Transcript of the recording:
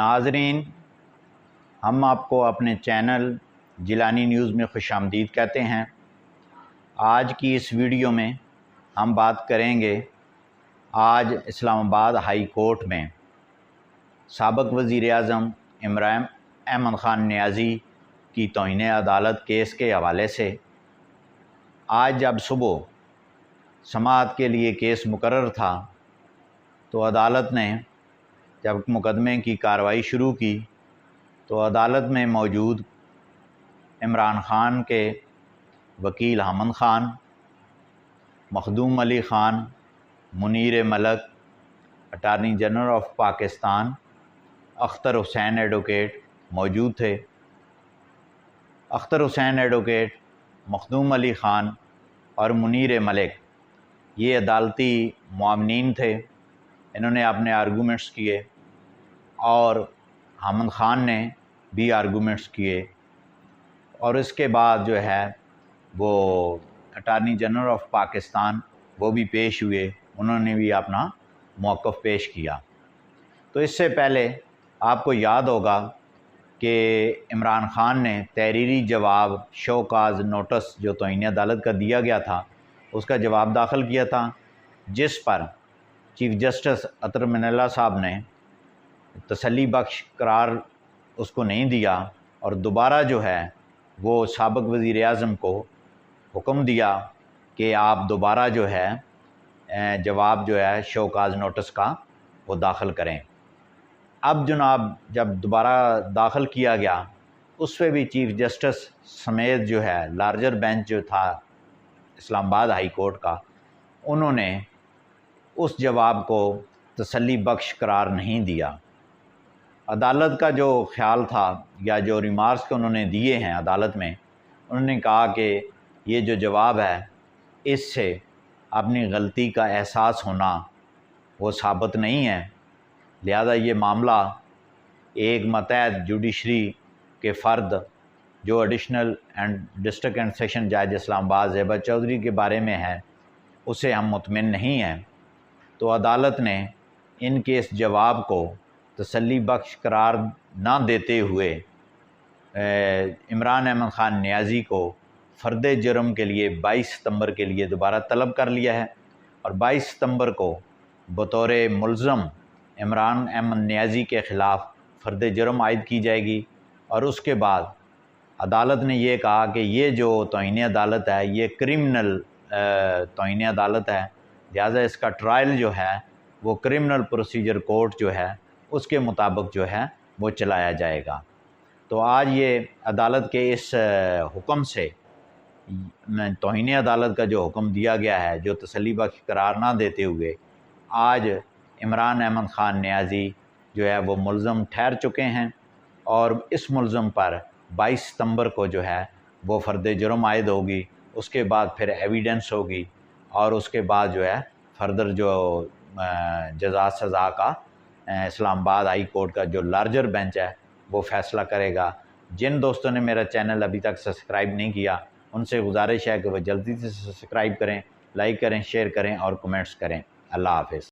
नाज़रीन, हम आपको अपने चैनल जिलानी न्यूज़ में खुशामदीद कहते हैं। आज की इस वीडियो में हम बात करेंगे आज इस्लामाबाद हाई कोर्ट में साबिक़ वज़ीर-ए-आज़म इमरान अहमद ख़ान नियाज़ी की तौहीन अदालत केस के हवाले से। आज जब सुबह समाअत के लिए केस मुकर्रर था तो अदालत ने जब मुकदमे की कार्रवाई शुरू की तो अदालत में मौजूद इमरान ख़ान के वकील Hamid Khan, Makhdoom Ali Khan, Munir Malik, attorney general of Pakistan, Akhtar Hussain advocate मौजूद थे। अख्तर हुसैन एडवोकेट, मखदूम अली ख़ान और मुनीर मलिक ये अदालती मुआवनीन थे। इन्होंने अपने आर्गूमेंट्स किए और हामिद ख़ान ने भी आर्गूमेंट्स किए और इसके बाद जो है वो अटार्नी जनरल ऑफ पाकिस्तान वो भी पेश हुए, उन्होंने भी अपना मौक़िफ़ पेश किया। तो इससे पहले आपको याद होगा कि इमरान ख़ान ने तहरीरी जवाब शोकाज़ नोटिस जो तौहीन अदालत का दिया गया था उसका जवाब दाखिल किया था, जिस पर चीफ़ जस्टिस अतर मिनल्ला साहब ने तसल्ली बख्श करार उसको नहीं दिया और दोबारा जो है वो साबिक़ वज़ीर-ए-आज़म को हुक्म दिया कि आप दोबारा जो है जवाब जो है शोकाज़ नोटिस का वो दाखिल करें। अब जनाब जब दोबारा दाखिल किया गया उस पर भी चीफ़ जस्टिस समेत जो है लार्जर बेंच जो था इस्लामाबाद हाई कोर्ट का, उन्होंने उस जवाब को तसल्ली बख्श करार नहीं दिया। अदालत का जो ख़्याल था या जो रिमार्क्स उन्होंने दिए हैं अदालत में, उन्होंने कहा कि ये जो जवाब है इससे अपनी गलती का एहसास होना वो साबित नहीं है, लिहाजा ये मामला एक मतहत जुडिशरी के फ़र्द जो additional and district and session जज इस्लामाबाद ज़ेबा चौधरी के बारे में है उसे हम मुतमिन नहीं हैं। तो अदालत ने इनके इस जवाब को तसल्ली बख्श करार ना देते हुए इमरान अहमद ख़ान नियाज़ी को फ़र्द जुर्म के लिए 22 सितंबर के लिए दोबारा तलब कर लिया है और 22 सितंबर को बतौर मुल्ज़म इमरान अहमद नियाज़ी के ख़िलाफ़ फ़र्द जुर्म आयद की जाएगी। और उसके बाद अदालत ने यह कहा कि ये जो तौहीन अदालत है ये क्रिमिनल तौहीन अदालत है, लिहाजा इसका ट्रायल जो है वो क्रिमिनल प्रोसीजर कोर्ट जो है उसके मुताबिक जो है वो चलाया जाएगा। तो आज ये अदालत के इस हुक्म से तौहीन अदालत का जो हुक्म दिया गया है जो तसल्ली बख्श करार ना देते हुए आज इमरान अहमद ख़ान नियाज़ी जो है वो मुल्ज़म ठहर चुके हैं और इस मुल्ज़म पर 22 सितंबर को जो है वो फ़र्द जुर्म आयद होगी, उसके बाद फिर एविडेंस होगी और उसके बाद जो है फर्दर जो जज़ा सज़ा का इस्लामाबाद हाई कोर्ट का जो लार्जर बेंच है वो फ़ैसला करेगा। जिन दोस्तों ने मेरा चैनल अभी तक सब्सक्राइब नहीं किया उनसे गुजारिश है कि वह जल्दी से सब्सक्राइब करें, लाइक करें, शेयर करें और कमेंट्स करें। अल्लाह हाफ़िज़।